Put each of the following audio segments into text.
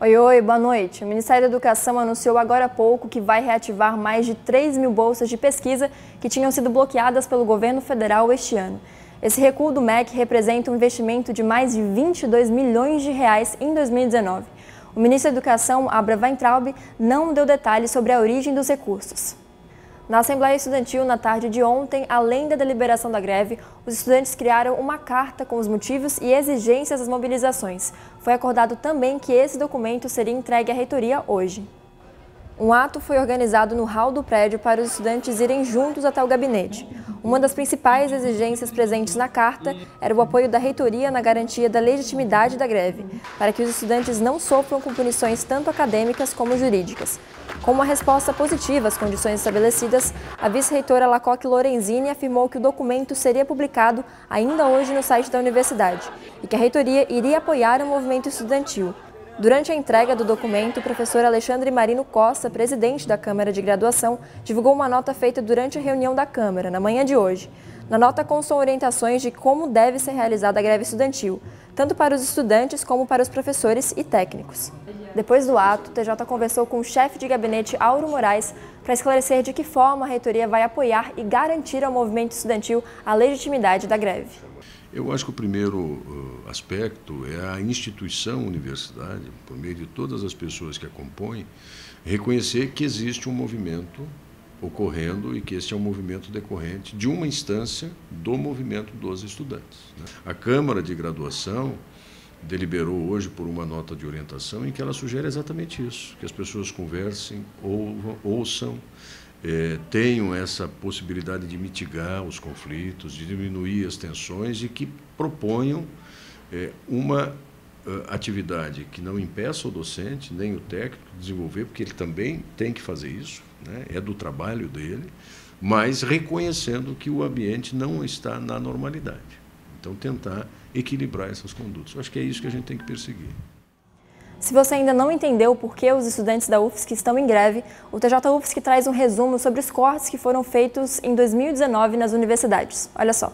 Oi, boa noite. O Ministério da Educação anunciou agora há pouco que vai reativar mais de 3 mil bolsas de pesquisa que tinham sido bloqueadas pelo governo federal este ano. Esse recuo do MEC representa um investimento de mais de 22 milhões de reais em 2019. O ministro da Educação, Abraham Weintraub, não deu detalhes sobre a origem dos recursos. Na Assembleia Estudantil, na tarde de ontem, além da deliberação da greve, os estudantes criaram uma carta com os motivos e exigências das mobilizações. Foi acordado também que esse documento seria entregue à reitoria hoje. Um ato foi organizado no hall do prédio para os estudantes irem juntos até o gabinete. Uma das principais exigências presentes na carta era o apoio da reitoria na garantia da legitimidade da greve, para que os estudantes não sofram com punições tanto acadêmicas como jurídicas. Com uma resposta positiva às condições estabelecidas, a vice-reitora Lacoque Lorenzini afirmou que o documento seria publicado ainda hoje no site da universidade e que a reitoria iria apoiar o movimento estudantil. Durante a entrega do documento, o professor Alexandre Marino Costa, presidente da Câmara de Graduação, divulgou uma nota feita durante a reunião da Câmara, na manhã de hoje. Na nota constam orientações de como deve ser realizada a greve estudantil, tanto para os estudantes como para os professores e técnicos. Depois do ato, o TJ conversou com o chefe de gabinete Auro Moraes para esclarecer de que forma a reitoria vai apoiar e garantir ao movimento estudantil a legitimidade da greve. Eu acho que o primeiro aspecto é a instituição universidade, por meio de todas as pessoas que a compõem, reconhecer que existe um movimento ocorrendo e que este é um movimento decorrente de uma instância do movimento dos estudantes. A Câmara de Graduação deliberou hoje por uma nota de orientação em que ela sugere exatamente isso, que as pessoas conversem, ouçam, tenham essa possibilidade de mitigar os conflitos, de diminuir as tensões e que proponham uma atividade que não impeça o docente, nem o técnico de desenvolver, porque ele também tem que fazer isso, né? É do trabalho dele, mas reconhecendo que o ambiente não está na normalidade. Então, tentar equilibrar essas condutas. Eu acho que é isso que a gente tem que perseguir. Se você ainda não entendeu por que os estudantes da UFSC estão em greve, o TJ UFSC traz um resumo sobre os cortes que foram feitos em 2019 nas universidades. Olha só.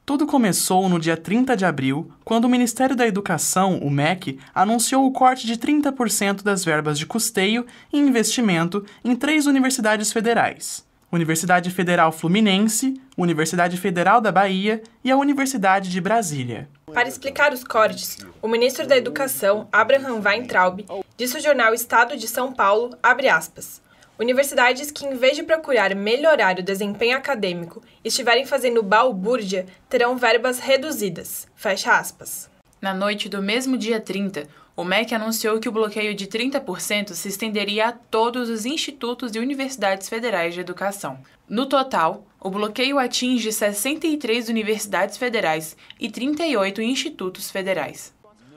Tudo começou no dia 30 de abril, quando o Ministério da Educação, o MEC, anunciou o corte de 30% das verbas de custeio e investimento em 3 universidades federais: Universidade Federal Fluminense, Universidade Federal da Bahia e a Universidade de Brasília. Para explicar os cortes, o ministro da Educação, Abraham Weintraub, disse ao jornal Estado de São Paulo, abre aspas, universidades que, em vez de procurar melhorar o desempenho acadêmico, estiverem fazendo balbúrdia, terão verbas reduzidas, fecha aspas. Na noite do mesmo dia 30, o MEC anunciou que o bloqueio de 30% se estenderia a todos os institutos e universidades federais de educação. No total, o bloqueio atinge 63 universidades federais e 38 institutos federais.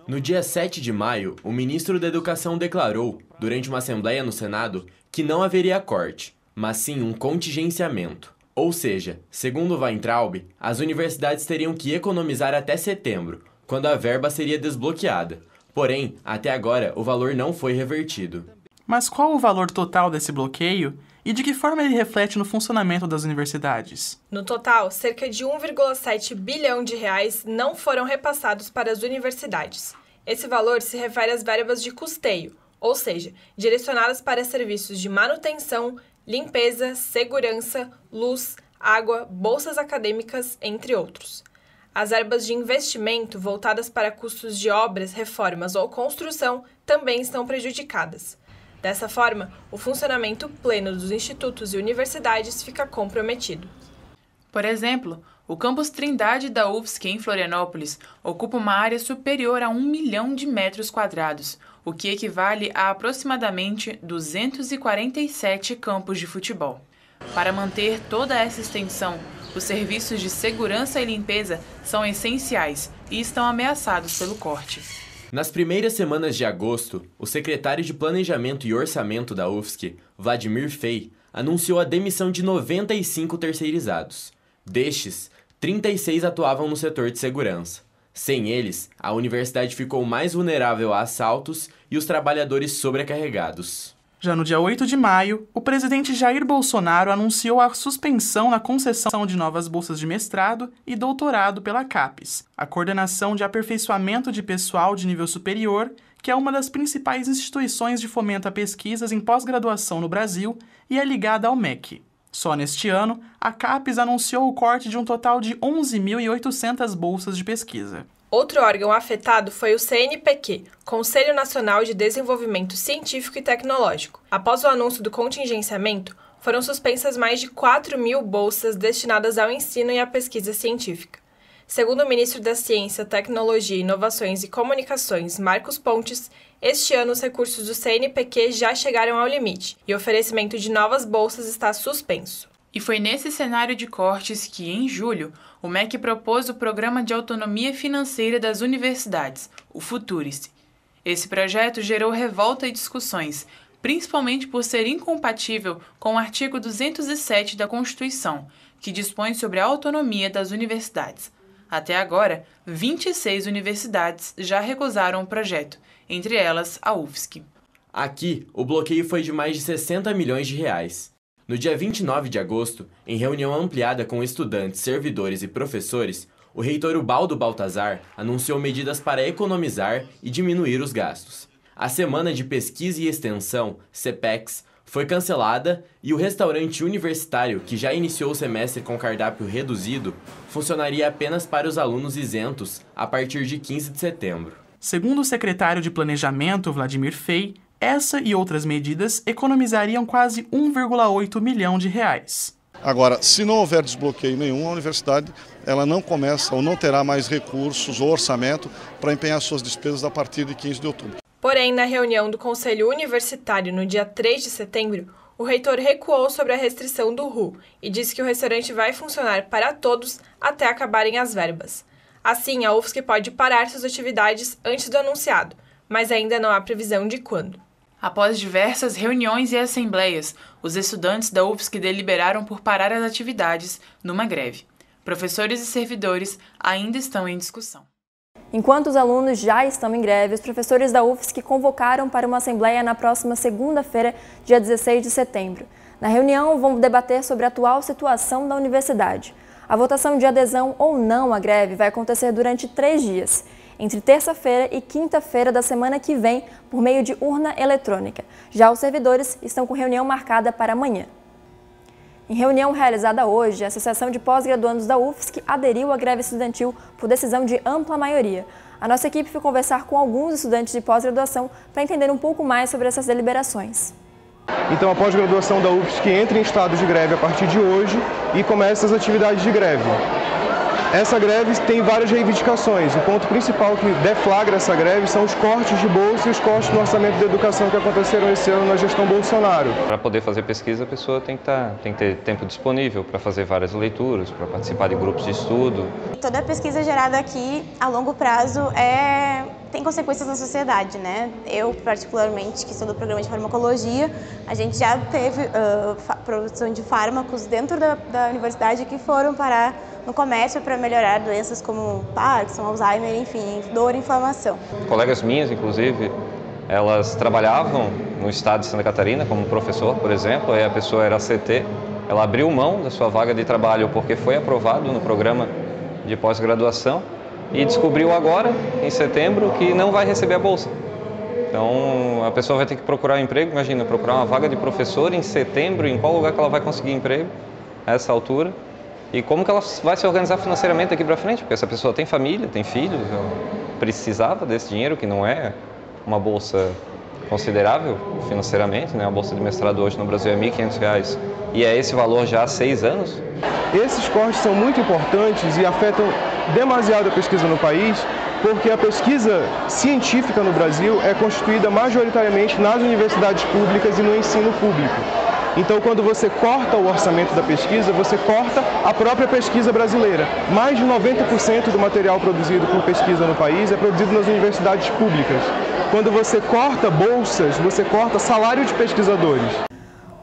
No dia 7 de maio, o ministro da Educação declarou, durante uma assembleia no Senado, que não haveria corte, mas sim um contingenciamento. Ou seja, segundo Weintraub, as universidades teriam que economizar até setembro, quando a verba seria desbloqueada. Porém, até agora, o valor não foi revertido. Mas qual o valor total desse bloqueio e de que forma ele reflete no funcionamento das universidades? No total, cerca de 1,7 bilhão de reais não foram repassados para as universidades. Esse valor se refere às verbas de custeio, ou seja, direcionadas para serviços de manutenção, limpeza, segurança, luz, água, bolsas acadêmicas, entre outros. As verbas de investimento voltadas para custos de obras, reformas ou construção também estão prejudicadas. Dessa forma, o funcionamento pleno dos institutos e universidades fica comprometido. Por exemplo, o campus Trindade da UFSC em Florianópolis ocupa uma área superior a 1 milhão de metros quadrados, o que equivale a aproximadamente 247 campos de futebol. Para manter toda essa extensão, os serviços de segurança e limpeza são essenciais e estão ameaçados pelo corte. Nas primeiras semanas de agosto, o secretário de Planejamento e Orçamento da UFSC, Vladimir Fey, anunciou a demissão de 95 terceirizados. Destes, 36 atuavam no setor de segurança. Sem eles, a universidade ficou mais vulnerável a assaltos e os trabalhadores sobrecarregados. Já no dia 8 de maio, o presidente Jair Bolsonaro anunciou a suspensão na concessão de novas bolsas de mestrado e doutorado pela CAPES, a Coordenação de Aperfeiçoamento de Pessoal de Nível Superior, que é uma das principais instituições de fomento a pesquisas em pós-graduação no Brasil e é ligada ao MEC. Só neste ano, a CAPES anunciou o corte de um total de 11.800 bolsas de pesquisa. Outro órgão afetado foi o CNPq, Conselho Nacional de Desenvolvimento Científico e Tecnológico. Após o anúncio do contingenciamento, foram suspensas mais de 4.000 bolsas destinadas ao ensino e à pesquisa científica. Segundo o ministro da Ciência, Tecnologia, Inovações e Comunicações, Marcos Pontes, este ano os recursos do CNPq já chegaram ao limite e o oferecimento de novas bolsas está suspenso. E foi nesse cenário de cortes que, em julho, o MEC propôs o Programa de Autonomia Financeira das Universidades, o Futurice. Esse projeto gerou revolta e discussões, principalmente por ser incompatível com o artigo 207 da Constituição, que dispõe sobre a autonomia das universidades. Até agora, 26 universidades já recusaram o projeto, entre elas a UFSC. Aqui, o bloqueio foi de mais de 60 milhões de reais. No dia 29 de agosto, em reunião ampliada com estudantes, servidores e professores, o reitor Ubaldo Baltazar anunciou medidas para economizar e diminuir os gastos. A Semana de Pesquisa e Extensão, CPEX, foi cancelada e o restaurante universitário, que já iniciou o semestre com cardápio reduzido, funcionaria apenas para os alunos isentos a partir de 15 de setembro. Segundo o secretário de Planejamento, Vladimir Fey, essa e outras medidas economizariam quase 1,8 milhão de reais. Agora, se não houver desbloqueio nenhum, a universidade ela não começa ou não terá mais recursos ou orçamento para empenhar suas despesas a partir de 15 de outubro. Porém, na reunião do Conselho Universitário no dia 3 de setembro, o reitor recuou sobre a restrição do RU e disse que o restaurante vai funcionar para todos até acabarem as verbas. Assim, a UFSC pode parar suas atividades antes do anunciado, mas ainda não há previsão de quando. Após diversas reuniões e assembleias, os estudantes da UFSC deliberaram por parar as atividades numa greve. Professores e servidores ainda estão em discussão. Enquanto os alunos já estão em greve, os professores da UFSC convocaram para uma assembleia na próxima segunda-feira, dia 16 de setembro. Na reunião, vão debater sobre a atual situação da universidade. A votação de adesão ou não à greve vai acontecer durante 3 dias, entre terça-feira e quinta-feira da semana que vem, por meio de urna eletrônica. Já os servidores estão com reunião marcada para amanhã. Em reunião realizada hoje, a Associação de Pós-Graduandos da UFSC aderiu à greve estudantil por decisão de ampla maioria. A nossa equipe foi conversar com alguns estudantes de pós-graduação para entender um pouco mais sobre essas deliberações. Então a pós-graduação da UFSC entra em estado de greve a partir de hoje e começa as atividades de greve. Essa greve tem várias reivindicações. O ponto principal que deflagra essa greve são os cortes de bolsa e os cortes no orçamento da educação que aconteceram esse ano na gestão Bolsonaro. Para poder fazer pesquisa, a pessoa tem que ter tempo disponível para fazer várias leituras, para participar de grupos de estudo. Toda a pesquisa gerada aqui, a longo prazo, tem consequências na sociedade, né? Eu, particularmente, que sou do programa de farmacologia, a gente já teve produção de fármacos dentro da universidade que foram parar no comércio para melhorar doenças como Parkinson, Alzheimer, enfim, dor e inflamação. Colegas minhas, inclusive, elas trabalhavam no estado de Santa Catarina como professor, por exemplo, aí a pessoa era CT, ela abriu mão da sua vaga de trabalho porque foi aprovado no programa de pós-graduação e descobriu agora, em setembro, que não vai receber a bolsa. Então, a pessoa vai ter que procurar um emprego, imagina, procurar uma vaga de professor em setembro, em qual lugar que ela vai conseguir emprego a essa altura? E como que ela vai se organizar financeiramente daqui para frente? Porque essa pessoa tem família, tem filhos, ela precisava desse dinheiro, que não é uma bolsa considerável financeiramente, né? A bolsa de mestrado hoje no Brasil é R$ 1.500 e é esse valor já há 6 anos. Esses cortes são muito importantes e afetam demasiado a pesquisa no país, porque a pesquisa científica no Brasil é constituída majoritariamente nas universidades públicas e no ensino público. Então, quando você corta o orçamento da pesquisa, você corta a própria pesquisa brasileira. Mais de 90% do material produzido por pesquisa no país é produzido nas universidades públicas. Quando você corta bolsas, você corta salário de pesquisadores.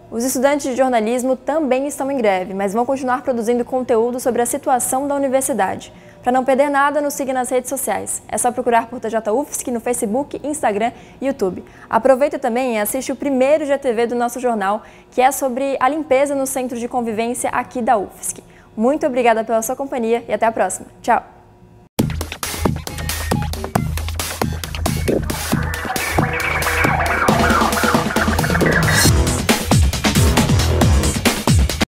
Os estudantes de jornalismo também estão em greve, mas vão continuar produzindo conteúdo sobre a situação da universidade. Para não perder nada, nos siga nas redes sociais. É só procurar por TJ UFSC no Facebook, Instagram e YouTube. Aproveita também e assiste o primeiro GTV do nosso jornal, que é sobre a limpeza no centro de convivência aqui da UFSC. Muito obrigada pela sua companhia e até a próxima. Tchau!